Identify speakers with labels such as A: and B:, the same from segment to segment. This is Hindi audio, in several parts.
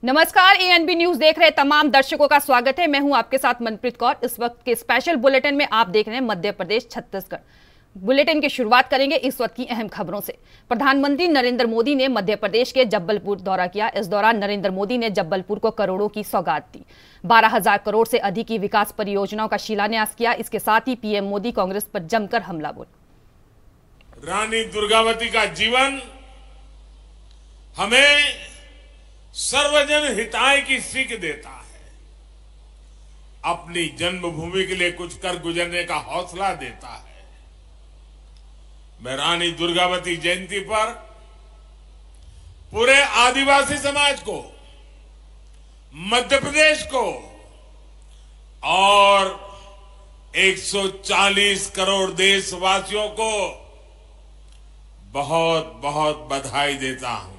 A: नमस्कार, एएनबी न्यूज देख रहे तमाम दर्शकों का स्वागत है। मैं हूं आपके साथ मनप्रीत कौर। इस वक्त के स्पेशल बुलेटिन में आप देख रहे हैं मध्य प्रदेश छत्तीसगढ़। बुलेटिन की शुरुआत करेंगे इस वक्त की अहम खबरों से। प्रधानमंत्री नरेंद्र मोदी ने मध्य प्रदेश के जब्बलपुर दौरा किया। इस दौरान नरेंद्र मोदी ने जब्बलपुर को करोड़ों की सौगात दी। 12,000 करोड़ से अधिक की विकास परियोजनाओं का शिलान्यास किया। इसके साथ ही पीएम मोदी कांग्रेस पर जमकर हमला बोले।
B: रानी दुर्गावती का जीवन हमें सर्वजन हिताय की सीख देता है, अपनी जन्मभूमि के लिए कुछ कर गुजरने का हौसला देता है। मैं रानी दुर्गावती जयंती पर पूरे आदिवासी समाज को, मध्य प्रदेश को और 140 करोड़ देशवासियों को बहुत बहुत बधाई देता हूं।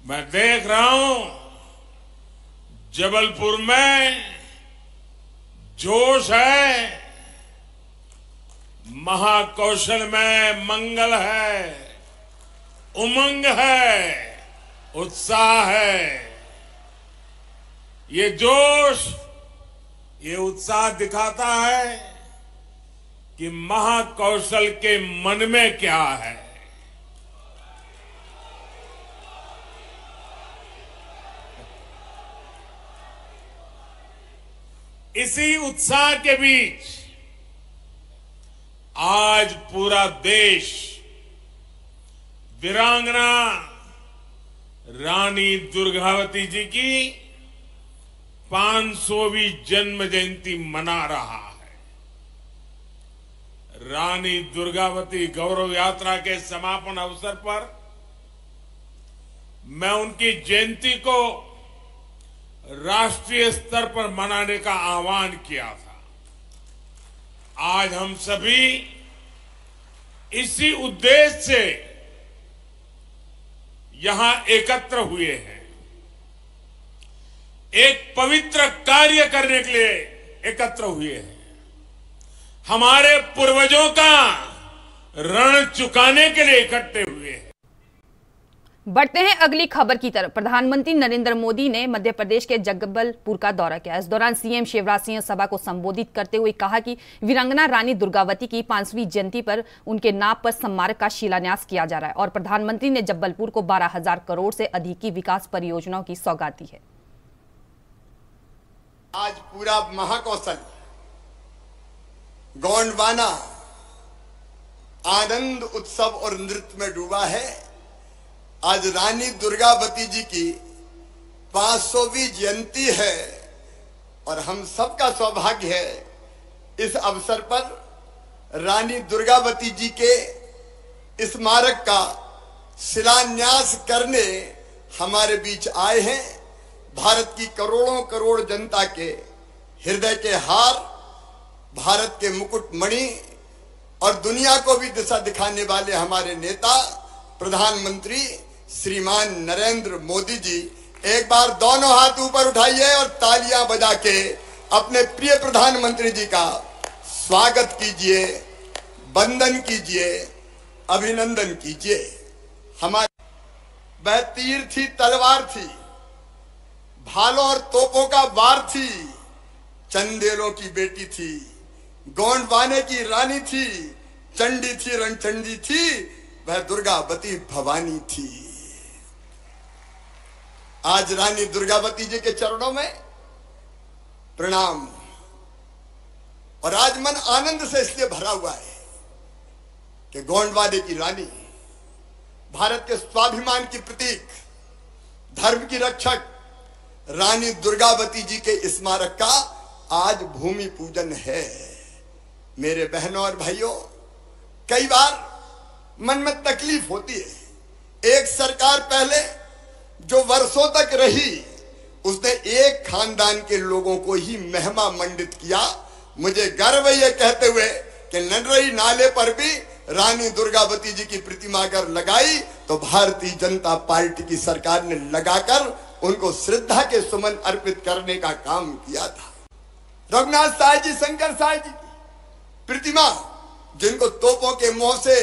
B: मैं देख रहा हूं जबलपुर में जोश है, महाकौशल में मंगल है, उमंग है, उत्साह है। ये जोश, ये उत्साह दिखाता है कि महाकौशल के मन में क्या है। इसी उत्साह के बीच आज पूरा देश वीरांगना रानी दुर्गावती जी की 500वीं जन्म जयंती मना रहा है। रानी दुर्गावती गौरव यात्रा के समापन अवसर पर मैं उनकी जयंती को राष्ट्रीय स्तर पर मनाने का आह्वान किया था। आज हम सभी इसी उद्देश्य से यहां एकत्र हुए हैं, एक पवित्र कार्य करने के लिए एकत्र हुए हैं, हमारे पूर्वजों का ऋण चुकाने के लिए इकट्ठे हुए हैं।
A: बढ़ते हैं अगली खबर की तरफ। प्रधानमंत्री नरेंद्र मोदी ने मध्य प्रदेश के जबलपुर का दौरा किया। इस दौरान सीएम शिवराज सिंह सभा को संबोधित करते हुए कहा कि वीरांगना रानी दुर्गावती की 5वीं जयंती पर उनके नाम पर स्मारक का शिलान्यास किया जा रहा है और प्रधानमंत्री ने जबलपुर को 12,000 करोड़ से अधिक की विकास परियोजनाओं की सौगात दी है।
C: आज पूरा महाकौशल गोंडवाना आनंद उत्सव और नृत्य में डूबा है। आज रानी दुर्गावती जी की 500वीं जयंती है और हम सबका सौभाग्य है इस अवसर पर रानी दुर्गावती जी के स्मारक का शिलान्यास करने हमारे बीच आए हैं। भारत की करोड़ों करोड़ जनता के हृदय के हार, भारत के मुकुटमणि और दुनिया को भी दिशा दिखाने वाले हमारे नेता प्रधानमंत्री श्रीमान नरेंद्र मोदी जी, एक बार दोनों हाथ ऊपर उठाइए और तालियां बजा के अपने प्रिय प्रधानमंत्री जी का स्वागत कीजिए, वंदन कीजिए, अभिनंदन कीजिए। हमारी वह तीर थी, तलवार थी, भालों और तोपों का वार थी, चंदेलों की बेटी थी, गोंडवाने की रानी थी, चंडी थी, रणचंडी थी, वह दुर्गावती भवानी थी। आज रानी दुर्गावती जी के चरणों में प्रणाम। और आज मन आनंद से इसलिए भरा हुआ है कि गोंडवाने की रानी, भारत के स्वाभिमान की प्रतीक, धर्म की रक्षक रानी दुर्गावती जी के स्मारक का आज भूमि पूजन है। मेरे बहनों और भाइयों, कई बार मन में तकलीफ होती है। एक सरकार पहले जो वर्षों तक रही, उसने एक खानदान के लोगों को ही महिमा मंडित किया। मुझे गर्व है ये कहते हुए कि ननरई नाले पर भी रानी दुर्गावती जी की प्रतिमा अगर लगाई तो भारतीय जनता पार्टी की सरकार ने लगाकर उनको श्रद्धा के सुमन अर्पित करने का काम किया था। रघुनाथ साय जी, शंकर साय जी की प्रतिमा, जिनको तोपों के मुंह से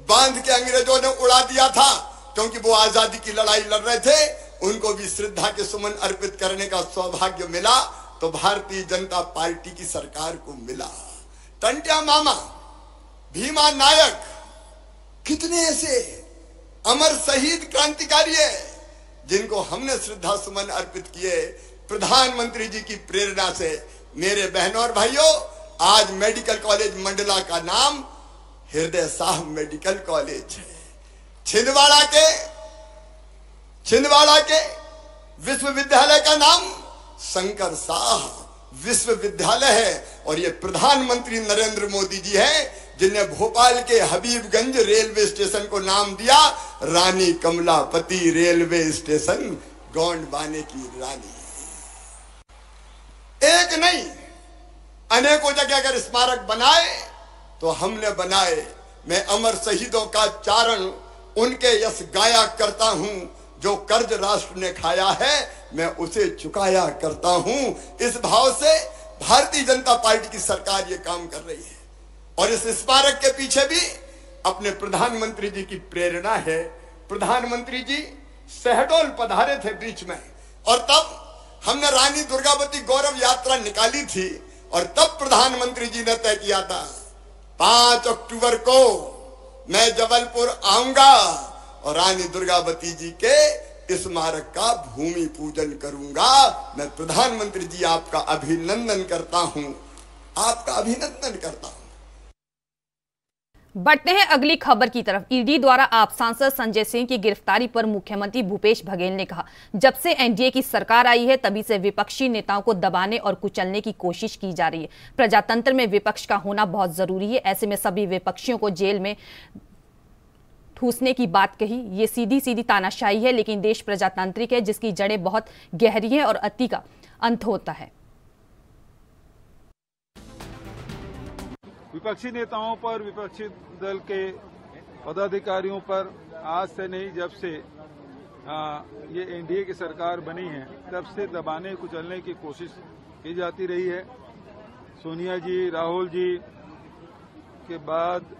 C: बांध के अंग्रेजों ने उड़ा दिया था क्योंकि वो आजादी की लड़ाई लड़ रहे थे, उनको भी श्रद्धा के सुमन अर्पित करने का सौभाग्य मिला तो भारतीय जनता पार्टी की सरकार को मिला। टंट्या मामा, भीमा नायक, कितने ऐसे अमर शहीद क्रांतिकारी है जिनको हमने श्रद्धा सुमन अर्पित किए प्रधानमंत्री जी की प्रेरणा से। मेरे बहनों और भाइयों, आज मेडिकल कॉलेज मंडला का नाम हृदय साह मेडिकल कॉलेज है। छिंदवाड़ा के विश्वविद्यालय का नाम शंकर शाह विश्वविद्यालय है और ये प्रधानमंत्री नरेंद्र मोदी जी हैं जिन्हें भोपाल के हबीबगंज रेलवे स्टेशन को नाम दिया रानी कमलापति रेलवे स्टेशन, गोंड बाने की रानी। एक नहीं, अनेकों जगह अगर स्मारक बनाए तो हमने बनाए। मैं अमर शहीदों का चारण उनके यश गाया करता हूं, जो कर्ज राष्ट्र ने खाया है मैं उसे चुकाया करता हूं। इस भाव से भारतीय जनता पार्टी की सरकार ये काम कर रही है और इस स्मारक के पीछे भी अपने प्रधानमंत्री जी की प्रेरणा है। प्रधानमंत्री जी शहडोल पधारे थे बीच में और तब हमने रानी दुर्गावती गौरव यात्रा निकाली थी और तब प्रधानमंत्री जी ने तय किया था 5 अक्टूबर को मैं जबलपुर आऊंगा और रानी दुर्गावती जी के स्मारक का भूमि पूजन करूंगा। मैं प्रधानमंत्री जी आपका अभिनंदन करता हूं, आपका अभिनंदन करता हूं।
A: बढ़ते हैं अगली खबर की तरफ। ईडी द्वारा आप सांसद संजय सिंह की गिरफ्तारी पर मुख्यमंत्री भूपेश बघेल ने कहा, जब से एनडीए की सरकार आई है तभी से विपक्षी नेताओं को दबाने और कुचलने की कोशिश की जा रही है। प्रजातंत्र में विपक्ष का होना बहुत जरूरी है। ऐसे में सभी विपक्षियों को जेल में ठूसने की बात कही, ये सीधी सीधी तानाशाही है, लेकिन देश प्रजातांत्रिक है जिसकी जड़ें बहुत गहरी हैं और अति का अंत होता है।
D: विपक्षी नेताओं पर, विपक्षी दल के पदाधिकारियों पर आज से नहीं, जब से ये एनडीए की सरकार बनी है तब से दबाने कुचलने की कोशिश की जाती रही है। सोनिया जी, राहुल जी के बाद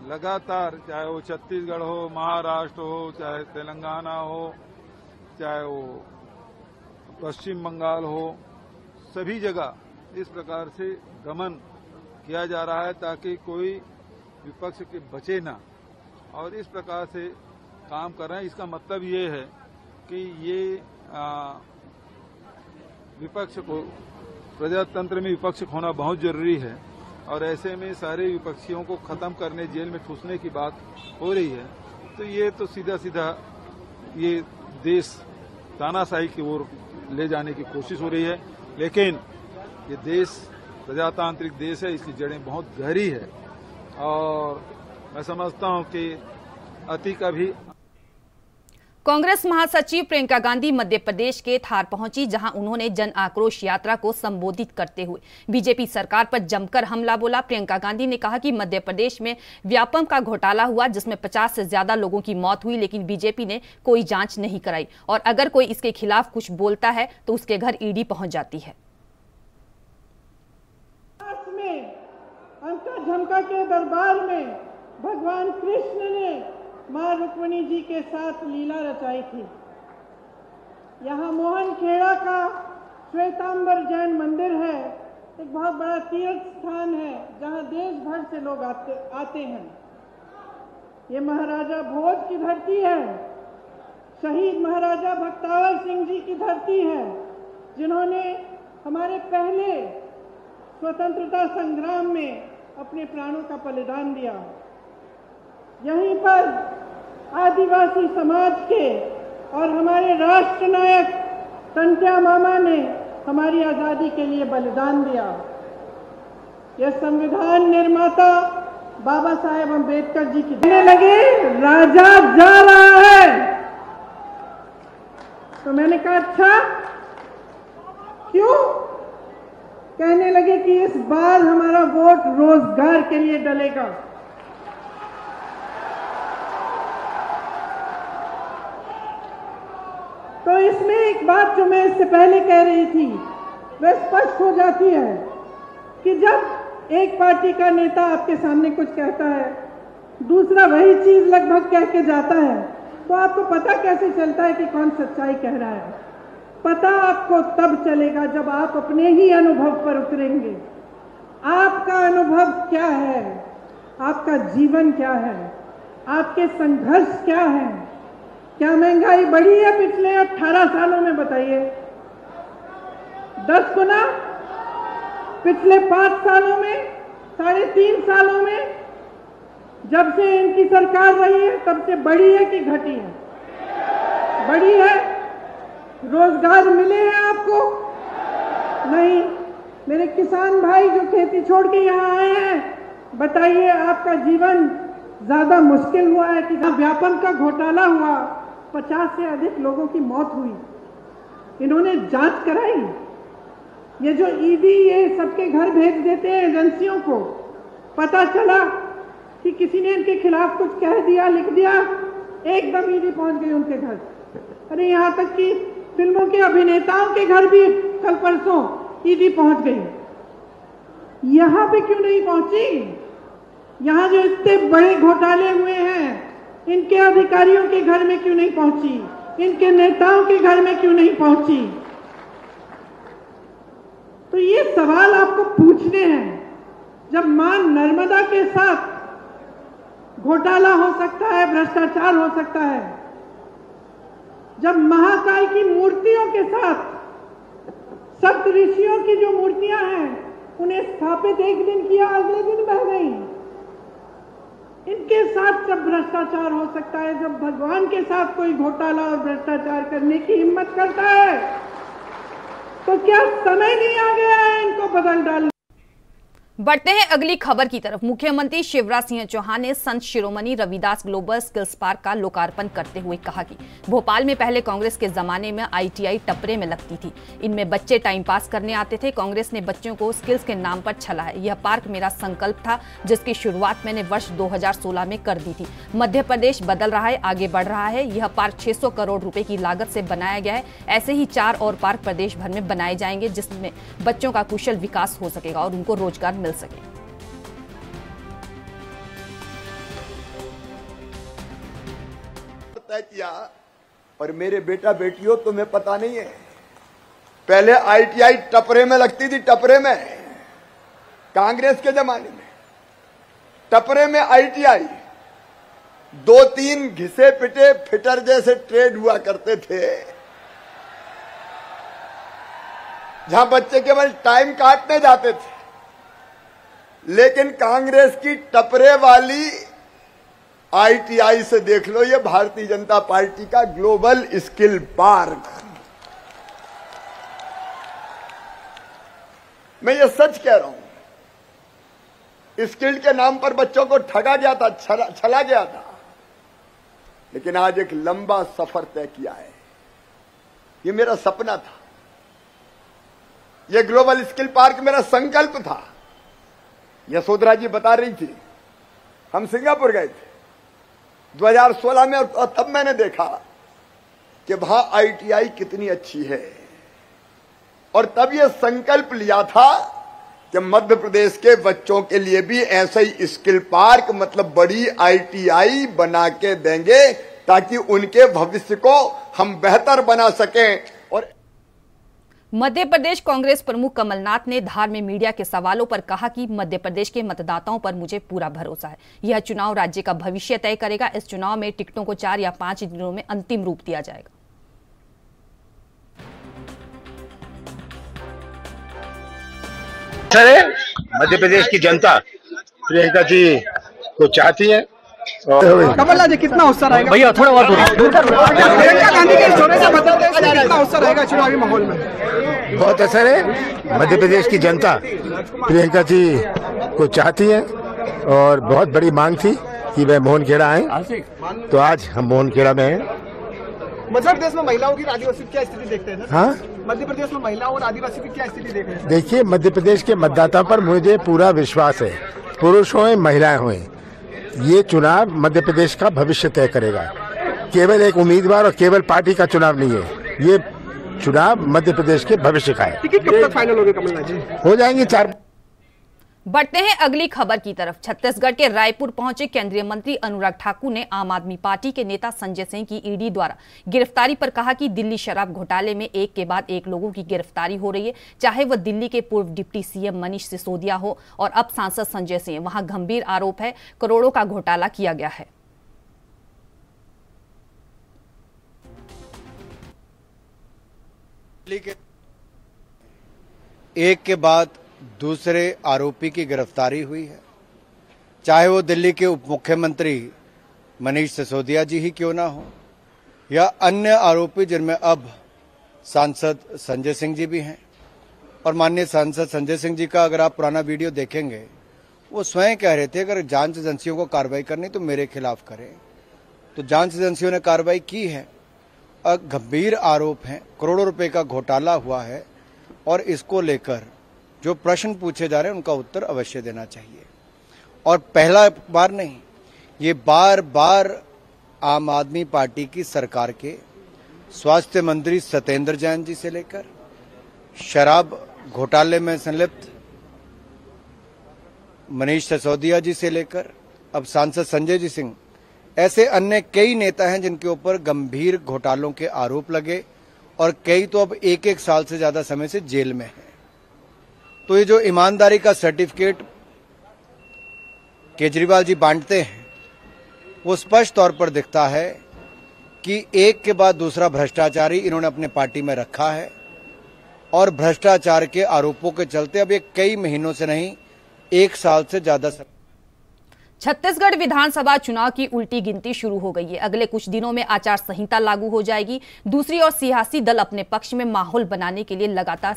D: लगातार, चाहे वो छत्तीसगढ़ हो, महाराष्ट्र हो, चाहे तेलंगाना हो, चाहे वो पश्चिम बंगाल हो, सभी जगह इस प्रकार से दमन किया जा रहा है ताकि कोई विपक्ष के बचे ना, और इस प्रकार से काम कर रहे हैं। इसका मतलब ये है कि ये विपक्ष को, प्रजातंत्र में विपक्ष होना बहुत जरूरी है और ऐसे में सारे विपक्षियों को खत्म करने, जेल में ठूसने की बात हो रही है। तो ये तो सीधा सीधा ये देश तानाशाही की ओर ले जाने की कोशिश हो रही है। लेकिन ये देश प्रजातांत्रिक देश है, इसकी जड़ें बहुत गहरी है और मैं समझता हूं कि अति का भी।
A: कांग्रेस महासचिव प्रियंका गांधी मध्य प्रदेश के धार पहुंची, जहां उन्होंने जन आक्रोश यात्रा को संबोधित करते हुए बीजेपी सरकार पर जमकर हमला बोला। प्रियंका गांधी ने कहा कि मध्य प्रदेश में व्यापम का घोटाला हुआ जिसमें 50 से ज्यादा लोगों की मौत हुई, लेकिन बीजेपी ने कोई जांच नहीं कराई और अगर कोई इसके खिलाफ कुछ बोलता है तो उसके घर ईडी पहुंच जाती है।
E: झमका के दरबार में भगवान कृष्ण ने मां रुक्मिणी जी के साथ लीला रचाई थी। यहाँ मोहन खेड़ा का श्वेतांबर जैन मंदिर है, एक बहुत बड़ा तीर्थ स्थान है जहाँ देश भर से लोग आते हैं। ये महाराजा भोज की धरती है, शहीद महाराजा भक्तावर सिंह जी की धरती है, जिन्होंने हमारे पहले स्वतंत्रता संग्राम में अपने प्राणों का बलिदान दिया। यहीं पर आदिवासी समाज के और हमारे राष्ट्र नायक टंट्या मामा ने हमारी आजादी के लिए बलिदान दिया। यह संविधान निर्माता बाबा साहेब अम्बेडकर जी की कहने लगे राजा जा रहा है, तो मैंने कहा अच्छा क्यों? कहने लगे कि इस बार हमारा वोट रोजगार के लिए डलेगा। तो इसमें एक बात जो मैं इससे पहले कह रही थी वह स्पष्ट हो जाती है कि जब एक पार्टी का नेता आपके सामने कुछ कहता है, दूसरा वही चीज लगभग कह के जाता है, तो आपको पता कैसे चलता है कि कौन सच्चाई कह रहा है? पता आपको तब चलेगा जब आप अपने ही अनुभव पर उतरेंगे। आपका अनुभव क्या है? आपका जीवन क्या है? आपके संघर्ष क्या है? क्या महंगाई बढ़ी है पिछले 18 सालों में? बताइए। 10 गुना? पिछले 5 सालों में? 3.5 सालों में? जब से इनकी सरकार रही है तब से बढ़ी है कि घटी है? बढ़ी है। रोजगार मिले हैं आपको? नहीं। मेरे किसान भाई जो खेती छोड़ के यहाँ आए हैं, बताइए आपका जीवन ज्यादा मुश्किल हुआ है कि व्यापम का घोटाला हुआ, 50 से अधिक लोगों की मौत हुई, इन्होंने जांच कराई? ये जो ईडी ये सबके घर भेज देते हैं एजेंसियों को, पता चला कि किसी ने इनके खिलाफ कुछ कह दिया, लिख दिया, एकदम ईडी पहुंच गई उनके घर। अरे यहाँ तक कि फिल्मों के अभिनेताओं के घर भी कल परसों ईडी पहुंच गई। यहां पे क्यों नहीं पहुंची? यहां जो इतने बड़े घोटाले हुए हैं, इनके अधिकारियों के घर में क्यों नहीं पहुंची? इनके नेताओं के घर में क्यों नहीं पहुंची? तो ये सवाल आपको पूछने हैं। जब मां नर्मदा के साथ घोटाला हो सकता है, भ्रष्टाचार हो सकता है, जब महाकाल की मूर्तियों के साथ सप्त ऋषियों की जो मूर्तियां हैं उन्हें स्थापित एक दिन किया, अगले दिन बह गई, इनके साथ जब भ्रष्टाचार हो सकता है, जब भगवान के साथ कोई घोटाला और भ्रष्टाचार करने की हिम्मत करता है, तो क्या समय नहीं आ गया है इनको बदल डालने?
A: बढ़ते हैं अगली खबर की तरफ। मुख्यमंत्री शिवराज सिंह चौहान ने Sant Shiromani Ravidas global skills park का लोकार्पण करते हुए कहा कि भोपाल में पहले कांग्रेस के जमाने में आईटीआई टपरे में लगती थी। इनमें बच्चे टाइम पास करने आते थे। कांग्रेस ने बच्चों को स्किल्स के नाम पर छला है। यह पार्क मेरा संकल्प था, जिसकी शुरुआत मैंने वर्ष 2016 में कर दी थी। मध्य प्रदेश बदल रहा है, आगे बढ़ रहा है। यह पार्क 600 करोड़ रुपए की लागत से बनाया गया है। ऐसे ही 4 और पार्क प्रदेश भर में बनाए जाएंगे, जिसमें बच्चों का कुशल विकास हो सकेगा और उनको रोजगार मिल सके।
C: तय किया, और मेरे बेटा बेटियों तुम्हें पता नहीं है, पहले आईटीआई टपरे में लगती थी। टपरे में, कांग्रेस के जमाने में टपरे में आईटीआई 2-3 घिसे पिटे फिटर जैसे ट्रेड हुआ करते थे, जहां बच्चे केवल टाइम काटने जाते थे। लेकिन कांग्रेस की टपरे वाली आईटीआई से देख लो, ये भारतीय जनता पार्टी का ग्लोबल स्किल पार्क। मैं ये सच कह रहा हूं, स्किल के नाम पर बच्चों को ठगा गया था, छला गया था, लेकिन आज एक लंबा सफर तय किया है। ये मेरा सपना था, ये ग्लोबल स्किल पार्क मेरा संकल्प था। यशोधरा जी बता रही थी, हम सिंगापुर गए थे 2016 में, और तब मैंने देखा कि वहां आईटीआई कितनी अच्छी है, और तब यह संकल्प लिया था कि मध्य प्रदेश के बच्चों के लिए भी ऐसा ही स्किल पार्क, मतलब बड़ी आईटीआई बना के देंगे, ताकि उनके भविष्य को हम बेहतर बना सकें। और
A: मध्य प्रदेश कांग्रेस प्रमुख कमलनाथ ने धार में मीडिया के सवालों पर कहा कि मध्य प्रदेश के मतदाताओं पर मुझे पूरा भरोसा है। यह चुनाव राज्य का भविष्य तय करेगा। इस चुनाव में टिकटों को 4 या 5 दिनों में अंतिम रूप दिया जाएगा।
F: मध्य प्रदेश की जनता प्रियंका जी को चाहती है।
G: कमलनाथ जी कितना अवसर रहेगा? भैया थोड़ा और प्रियंका गांधी के छोरे से मध्य प्रदेश में कितना अवसर रहेगा चुनावी माहौल में?
F: बहुत असर है। मध्य प्रदेश की जनता प्रियंका जी को चाहती है, और बहुत बड़ी मांग थी कि वह मोहनखेड़ा आए, तो आज हम मोहनखेड़ा में हैं।
G: मध्य प्रदेश में महिलाओं की आदिवासी क्या स्थिति देखते हैं?
F: हाँ,
G: मध्य प्रदेश में महिलाओं और आदिवासी की क्या स्थिति देख रहे हैं?
F: देखिए, मध्य प्रदेश के मतदाता पर मुझे पूरा विश्वास है। पुरुष हों महिलाएं हों, ये चुनाव मध्य प्रदेश का भविष्य तय करेगा। केवल एक उम्मीदवार और केवल पार्टी का चुनाव नहीं है, ये चुनाव मध्य प्रदेश के भविष्य का है।
G: टिकट कब तक फाइनल होगी कमलनाथ जी?
F: हो जाएंगे 4।
A: बढ़ते हैं अगली खबर की तरफ। छत्तीसगढ़ के रायपुर पहुंचे केंद्रीय मंत्री अनुराग ठाकुर ने आम आदमी पार्टी के नेता संजय सिंह की ईडी द्वारा गिरफ्तारी पर कहा कि दिल्ली शराब घोटाले में एक के बाद एक लोगों की गिरफ्तारी हो रही है, चाहे वह दिल्ली के पूर्व डिप्टी सीएम मनीष सिसोदिया हो और अब सांसद संजय सिंह। वहां गंभीर आरोप है, करोड़ों का घोटाला किया गया है।
H: एक के बाद दूसरे आरोपी की गिरफ्तारी हुई है, चाहे वो दिल्ली के उप मुख्यमंत्री मनीष सिसोदिया जी ही क्यों ना हो या अन्य आरोपी जिनमें अब सांसद संजय सिंह जी भी हैं। और माननीय सांसद संजय सिंह जी का अगर आप पुराना वीडियो देखेंगे, वो स्वयं कह रहे थे अगर जांच एजेंसियों को कार्रवाई करनी तो मेरे खिलाफ करें। तो जांच एजेंसियों ने कार्रवाई की है और गंभीर आरोप हैं, करोड़ों रुपए का घोटाला हुआ है और इसको लेकर जो प्रश्न पूछे जा रहे हैं उनका उत्तर अवश्य देना चाहिए। और पहला बार नहीं, ये बार बार आम आदमी पार्टी की सरकार के स्वास्थ्य मंत्री सत्येंद्र जैन जी से लेकर शराब घोटाले में संलिप्त मनीष सिसोदिया जी से लेकर अब सांसद संजय जी सिंह, ऐसे अन्य कई नेता हैं जिनके ऊपर गंभीर घोटालों के आरोप लगे और कई तो अब एक एक साल से ज्यादा समय से जेल में हैं। तो ये जो ईमानदारी का सर्टिफिकेट केजरीवाल जी बांटते हैं, वो स्पष्ट तौर पर दिखता है कि एक के बाद दूसरा भ्रष्टाचारी इन्होंने अपने पार्टी में रखा है और भ्रष्टाचार के आरोपों के चलते अब ये कई महीनों से नहीं, एक साल से ज्यादा।
A: छत्तीसगढ़ विधानसभा चुनाव की उल्टी गिनती शुरू हो गई है। अगले कुछ दिनों में आचार संहिता लागू हो जाएगी। दूसरी ओर सियासी दल अपने पक्ष में माहौल बनाने के लिए लगातार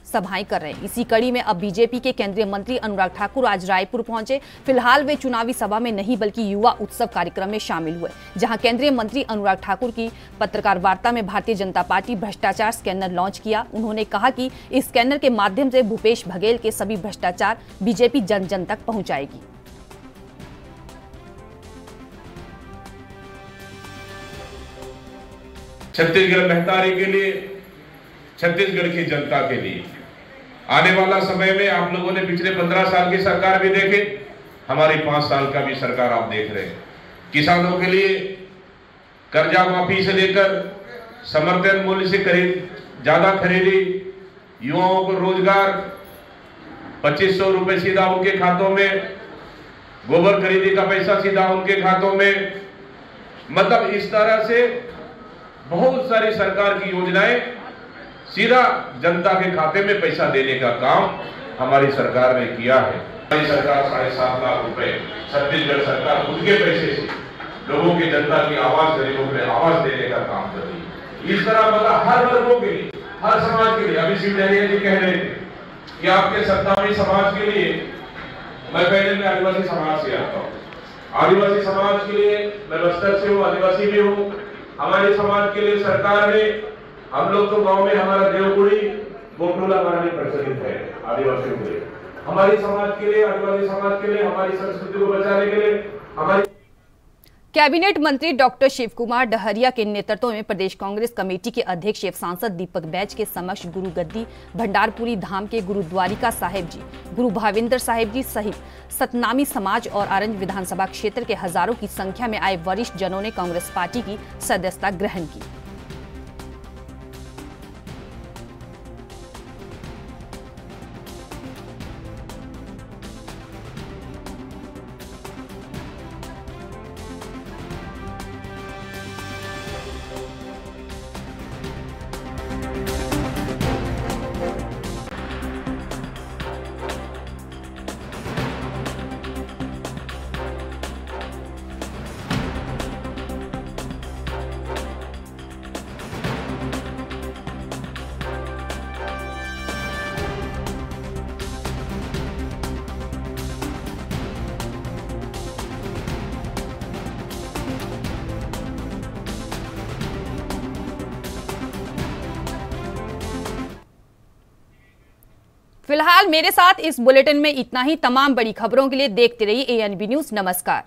A: सभाएं कर रहे हैं। इसी कड़ी में अब बीजेपी के केंद्रीय मंत्री अनुराग ठाकुर आज रायपुर पहुंचे। फिलहाल वे चुनावी सभा में नहीं बल्कि युवा उत्सव कार्यक्रम में शामिल हुए, जहां केंद्रीय मंत्री अनुराग ठाकुर की पत्रकार वार्ता में भारतीय जनता पार्टी भ्रष्टाचार स्कैनर लॉन्च किया। उन्होंने कहा कि इस स्कैनर के माध्यम से भूपेश बघेल के सभी भ्रष्टाचार बीजेपी जन जन तक पहुंचाएगी।
B: छत्तीसगढ़ महतारी के लिए, छत्तीसगढ़ की जनता के लिए आने वाला समय में आप लोगों ने पिछले 15 साल की सरकार भी देखे, हमारी 5 साल का भी सरकार आप देख रहे हैं। किसानों के लिए कर्जा माफी से लेकर समर्थन मूल्य से ज्यादा खरीदी, युवाओं को रोजगार, 2500 रुपए सीधा उनके खातों में, गोबर खरीदी का पैसा सीधा उनके खातों में। मतलब इस तरह से बहुत सारी सरकार की योजनाएं सीधा जनता के खाते में पैसा देने का काम हमारी सरकार ने किया है। हमारी सरकार 7.5 लाख रुपए छत्तीसगढ़ सरकार उनके पैसे से लोगों की, जनता की आवाज, गरीबों में आवाज देने का काम कर रही है। इस तरह मतलब हर वर्गों के लिए, हर समाज के लिए। अभी शिव डहरिया जी कह रहे थे कि आपके सत्तावी समाज के लिए, मैं पहले में आदिवासी समाज से आता हूँ, आदिवासी समाज के लिए मैं बस्तर से हूँ, आदिवासी भी हूँ। हमारे समाज के लिए सरकार ने, हम लोग तो गांव में हमारा देवगुड़ी गोटूला हमारा प्रचलित है आदिवासियों के लिए, हमारी समाज के लिए, आदिवासी समाज के लिए, हमारी संस्कृति को बचाने के लिए हमारी।
A: कैबिनेट मंत्री डॉक्टर शिवकुमार डहरिया के नेतृत्व में प्रदेश कांग्रेस कमेटी के अध्यक्ष एवं सांसद दीपक बैज के समक्ष गुरु गद्दी भंडारपुरी धाम के गुरु द्वारिका साहेब जी, गुरु भाविंदर साहेब जी सहित सतनामी समाज और आरंज विधानसभा क्षेत्र के हजारों की संख्या में आए वरिष्ठ जनों ने कांग्रेस पार्टी की सदस्यता ग्रहण की। फिलहाल मेरे साथ इस बुलेटिन में इतना ही। तमाम बड़ी खबरों के लिए देखते रहिए ANB न्यूज। नमस्कार।